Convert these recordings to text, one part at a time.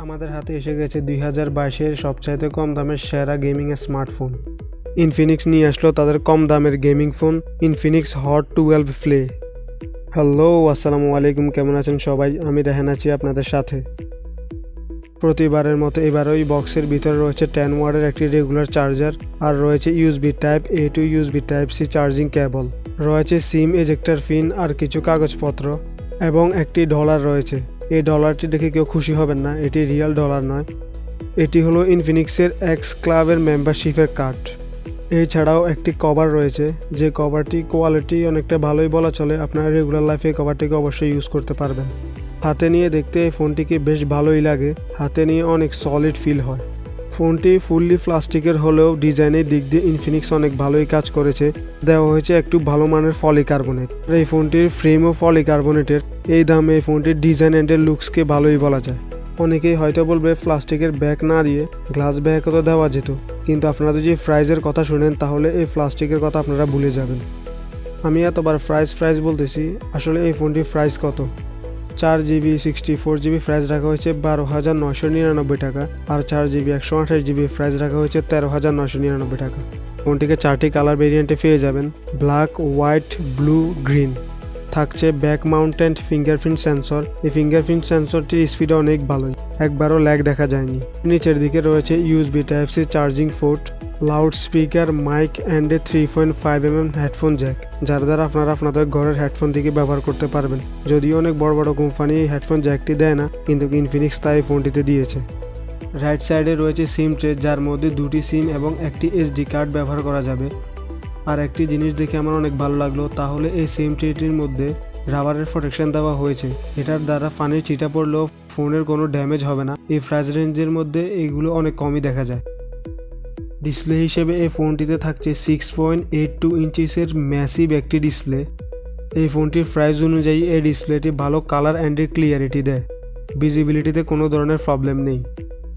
আমাদের হাতে এসে গেছে 2022-এর সবচাইতে কম দামের সেরা গেমিংয়ের স্মার্টফোন। ইনফিনিক্স নিয়ে আসলো তাদের কম দামের gaming phone Infinix hot 12 play. Hello, আসসালামু আলাইকুম, কেমন আছেন সবাই? আমি রেহান আছি আপনাদের সাথে। প্রতিবারের মতো এবারও এই বক্সের ভিতরে রয়েছে 10 ওয়াটের একটি রেগুলার চার্জার, আর রয়েছে USB type A to USB type C charging cable, রয়েছে সিম এজেক্টর পিন আর কিছু কাগজপত্র এবং একটি ডলার রয়েছে। এই ডলারটি দেখে কেউ খুশি হবেন না, এটি রিয়েল ডলার নয়, এটি হলো ইনফিনিক্সের এক্স ক্লাবের মেম্বারশিপের কার্ড। এছাড়াও একটি কভার রয়েছে, যে কভারটি কোয়ালিটি অনেকটা ভালোই বলা চলে। আপনারা রেগুলার লাইফে কভারটিকে অবশ্যই ইউজ করতে পারবেন। হাতে নিয়ে দেখতে এই ফোনটিকে বেশ ভালোই লাগে, হাতে নিয়ে অনেক সলিড ফিল হয়। ফোনটি ফুললি প্লাস্টিকের হলেও ডিজাইনের দিক দিয়ে ইনফিনিক্স অনেক ভালোই কাজ করেছে। দেওয়া হয়েছে একটু ভালো মানের পলিকার্বনেট। এই ফোনটির ফ্রেমও পলিকার্বনেটের। এই দামে এই ফোনটির ডিজাইন অ্যান্ড লুকসকে ভালোই বলা যায়। অনেকেই হয়তো বলবে প্লাস্টিকের ব্যাগ না দিয়ে গ্লাস ব্যাগও তো দেওয়া যেত, কিন্তু আপনারা যদি প্রাইজের কথা শুনেন তাহলে এই প্লাস্টিকের কথা আপনারা ভুলে যাবেন। আমি এতবার প্রাইস বলতেছি, আসলে এই ফোনটির প্রাইস কত? 4GB 64GB প্রাইস রাখা হয়েছে 12,999 টাকা, আর 4GB 128GB প্রাইস রাখা হয়েছে 13,999 টাকা। ফোনটিকে 4টি কালার ভেরিয়েন্টে পেয়ে যাবেন, ব্ল্যাক, হোয়াইট, ব্লু, গ্রিন। থাকছে ব্যাক মাউন্টেড ফিঙ্গারপ্রিন্ট সেন্সর। এই ফিঙ্গারপ্রিন্ট সেন্সরটির স্পিড অনেক ভালোই, একবারও ল্যাগ দেখা যায়নি। নিচের দিকে রয়েছে USB type C charging port, loud speaker, mic and 3.5mm headphone jack, যার দ্বারা আপনারা আপনাদের ঘরের হেডফোন থেকে ব্যবহার করতে পারবেন। যদিও অনেক বড় বড় কোম্পানি এই হেডফোন জ্যাকটি দেয় না, কিন্তু ইনফিনিক্স তাই ফোনটিতে দিয়েছে। রাইট সাইডে রয়েছে সিম ট্রে, যার মধ্যে 2টি সিম এবং একটি এসডি কার্ড ব্যবহার করা যাবে। আর একটি জিনিস দেখে আমার অনেক ভালো লাগলো, তাহলে এই সিম ট্রেটির মধ্যে রাবারের প্রোটেকশন দেওয়া হয়েছে। এটার দ্বারা পানির ছিটা পড়লেও ফোনের কোনো ড্যামেজ হবে না। এই প্রাইস রেঞ্জের মধ্যে এইগুলো অনেক কমই দেখা যায়। ডিসপ্লে হিসেবে এই ফোনটিতে থাকছে 6.82 ইঞ্চিসের ম্যাসিভ একটি ডিসপ্লে। এই ফোনটির প্রাইস অনুযায়ী এই ডিসপ্লেটি ভালো কালার অ্যান্ড ক্লিয়ারিটি দেয়। ভিজিবিলিটিতে কোনো ধরনের প্রবলেম নেই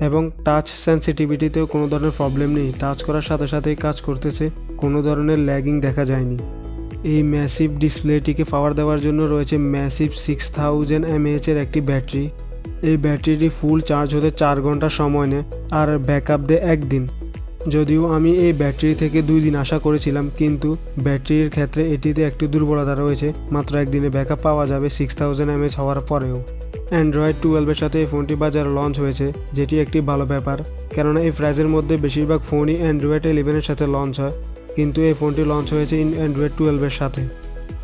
এবং টাচ সেন্সিটিভিটিতেও কোনো ধরনের প্রবলেম নেই। টাচ করার সাথে সাথেই কাজ করতেছে, কোনো ধরনের ল্যাগিং দেখা যায়নি। এই ম্যাসিভ ডিসপ্লেটিকে পাওয়ার দেওয়ার জন্য রয়েছে ম্যাসিভ 6000 mAh এর একটি ব্যাটারি। এই ব্যাটারিটি ফুল চার্জ হতে 4 ঘন্টা সময় নেয় আর ব্যাকআপ দেয় 1 দিন। যদিও আমি এই ব্যাটারি থেকে 2 দিন আশা করেছিলাম, কিন্তু ব্যাটারির ক্ষেত্রে এটিতে একটি দুর্বলতা রয়েছে, মাত্র 1 দিনে ব্যাকআপ পাওয়া যাবে 6000 mAh হওয়ার পরেও। অ্যান্ড্রয়েড 12-এর সাথে এই ফোনটি বাজারে লঞ্চ হয়েছে, যেটি একটি ভালো ব্যাপার, কেননা এই প্রাইজের মধ্যে বেশিরভাগ ফোনই অ্যান্ড্রয়েড 11-এর সাথে লঞ্চ হয়, কিন্তু এই ফোনটি লঞ্চ হয়েছে অ্যান্ড্রয়েড 12-এর সাথে।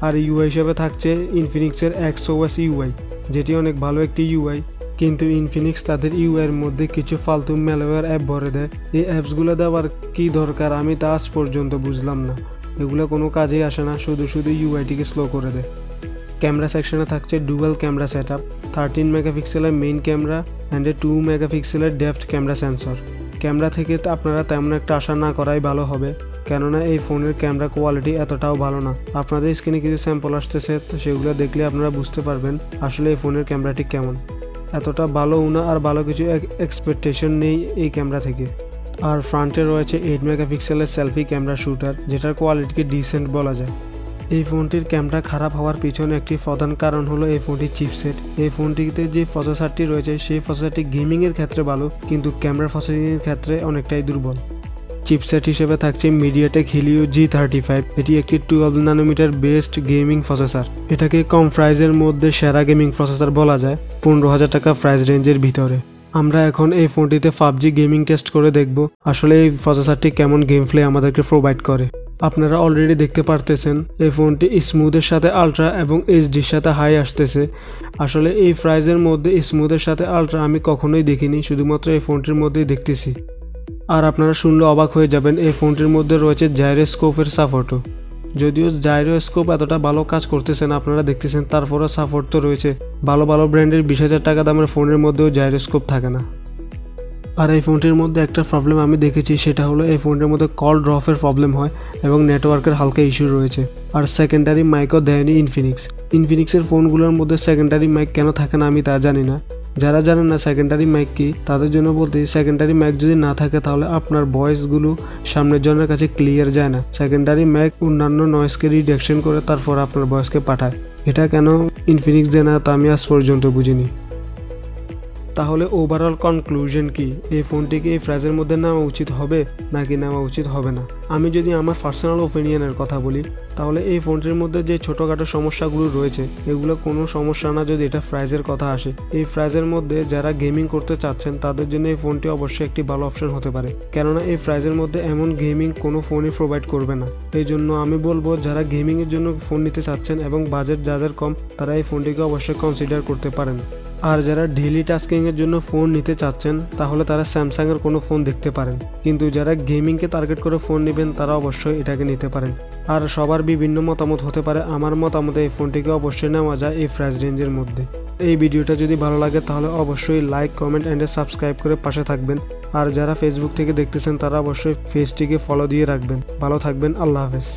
আর ইউআই হিসেবে থাকছে ইনফিনিক্সের XOS ইউআই, যেটি অনেক ভালো একটি ইউআই, কিন্তু ইনফিনিক্স তাদের ইউআইয়ের মধ্যে কিছু ফালতু ম্যালওয়্যার অ্যাপ ভরে দেয়। এই অ্যাপসগুলো দেওয়ার কি দরকার আমি তা আজ পর্যন্ত বুঝলাম না। এগুলো কোনো কাজেই আসে না, শুধু ইউআইটিকে স্লো করে দেয়। ক্যামেরা সেকশনে থাকছে ডুয়াল ক্যামেরা সেট আপ, 13 মেগাপিক্সেলের মেইন ক্যামেরা অ্যান্ড 2 মেগাপিক্সেলের ডেপথ ক্যামেরা সেন্সর। ক্যামেরা থেকে আপনারা তেমন একটা আশা না করাই ভালো হবে, কেননা এই ফোনের ক্যামেরা কোয়ালিটি এতটাও ভালো না। আপনাদের স্ক্রিনে কিছু স্যাম্পল আসতেছে, সেগুলো দেখলে আপনারা বুঝতে পারবেন আসলে এই ফোনের ক্যামেরাটি কেমন। এতটা ভালোও না, আর ভালো কিছু এক্সপেকটেশন নেই এই ক্যামেরা থেকে। আর ফ্রন্টে রয়েছে 8 মেগাপিক্সেলের সেলফি ক্যামেরা শুটার, যেটার কোয়ালিটিকে ডিসেন্ট বলা যায়। এই ফোনটির ক্যামেরা খারাপ হওয়ার পিছনে একটি প্রধান কারণ হলো এই ফোনটির চিপসেট। এই ফোনটিতে যে প্রসেসরটি রয়েছে সেই প্রসেসরটি গেমিংয়ের ক্ষেত্রে ভালো, কিন্তু ক্যামেরা প্রসেসিংয়ের ক্ষেত্রে অনেকটাই দুর্বল। চিপসেট হিসেবে থাকছে মিডিয়াটেক হিলিও G35। এটি একটি 12 ন্যানোমিটার বেসড গেমিং প্রসেসর। এটাকে কম প্রাইজের মধ্যে সেরা গেমিং প্রসেসর বলা যায়, 15,000 টাকা প্রাইস রেঞ্জের ভিতরে। আমরা এখন এই ফোনটিতে পাবজি গেমিং টেস্ট করে দেখব আসলে এই প্রসেসরটি কেমন গেম প্লে আমাদেরকে প্রোভাইড করে। আপনারা অলরেডি দেখতে পারতেছেন এই ফোনটি স্মুথের সাথে আলট্রা এবং এইচডির সাথে হাই আসতেছে। আসলে এই প্রাইজের মধ্যে স্মুথের সাথে আলট্রা আমি কখনোই দেখিনি, শুধুমাত্র এই ফোনটির মধ্যেই দেখতেছি। আর আপনারা শুনলে অবাক হয়ে যাবেন, এই ফোনটির মধ্যে রয়েছে জাইরোস্কোপের সাপোর্টও। যদিও জাইরোস্কোপ এতটা ভালো কাজ করতেছে না, আপনারা দেখতেছেন, তারপরেও সাপোর্ট তো রয়েছে। ভালো ব্র্যান্ডের 20,000 টাকা দামের ফোনের মধ্যেও জাইরোস্কোপ থাকে না। আর এই ফোনটির মধ্যে একটা প্রবলেম আমি দেখেছি, সেটা হলো এই ফোনটির মধ্যে কল ড্রপের প্রবলেম হয় এবং নেটওয়ার্কের হালকা ইস্যু রয়েছে। আর সেকেন্ডারি মাইকও দেয়নি ইনফিনিক্সের ফোনগুলোর মধ্যে সেকেন্ডারি মাইক কেন থাকে না আমি তা জানি না। যারা জানেন না সেকেন্ডারি মাইক কি, তাদের জন্য বলতে, সেকেন্ডারি মাইক যদি না থাকে তাহলে আপনার ভয়েসগুলো সামনের জনের কাছে ক্লিয়ার যায় না। সেকেন্ডারি মাইক অন্যান্য নয়েজকে রিডাকশন করে তারপর আপনার ভয়েসকে পাঠায়। এটা কেন ইনফিনিক্স দেয় না তা আমি আজ পর্যন্ত বুঝিনি। তাহলে ওভারঅল কনক্লুশন কি, এই ফোনটিকে এই প্রাইজের মধ্যে নেওয়া উচিত হবে নাকি নেওয়া উচিত হবে না? আমি যদি আমার পার্সোনাল ওপিনিয়নের কথা বলি, তাহলে এই ফোনটির মধ্যে যে ছোটোখাটো সমস্যাগুলো রয়েছে এগুলো কোনো সমস্যা না যদি এটা প্রাইজের কথা আসে। এই প্রাইজের মধ্যে যারা গেমিং করতে চাচ্ছেন তাদের জন্য এই ফোনটি অবশ্যই একটি ভালো অপশন হতে পারে, কেননা এই প্রাইজের মধ্যে এমন গেমিং কোনো ফোনই প্রোভাইড করবে না। এই জন্য আমি বলবো যারা গেমিংয়ের জন্য ফোন নিতে চাচ্ছেন এবং বাজেট যাদের কম তারা এই ফোনটিকে অবশ্যই কনসিডার করতে পারেন। আর যারা ডেইলি টাস্কিংয়ের জন্য ফোন নিতে চাচ্ছেন তাহলে তারা স্যামসাংয়ের কোনো ফোন দেখতে পারেন, কিন্তু যারা গেমিংকে টার্গেট করে ফোন নেবেন তারা অবশ্যই এটাকে নিতে পারেন। আর সবার বিভিন্ন মতামত হতে পারে, আমার মতামতে এই ফোনটিকে অবশ্যই নেওয়া যায় এই প্রাইস রেঞ্জের মধ্যে। এই ভিডিওটা যদি ভালো লাগে তাহলে অবশ্যই লাইক, কমেন্ট অ্যান্ড সাবস্ক্রাইব করে পাশে থাকবেন। আর যারা ফেসবুক থেকে দেখতেছেন তারা অবশ্যই পেজটিকে ফলো দিয়ে রাখবেন। ভালো থাকবেন, আল্লাহ হাফেজ।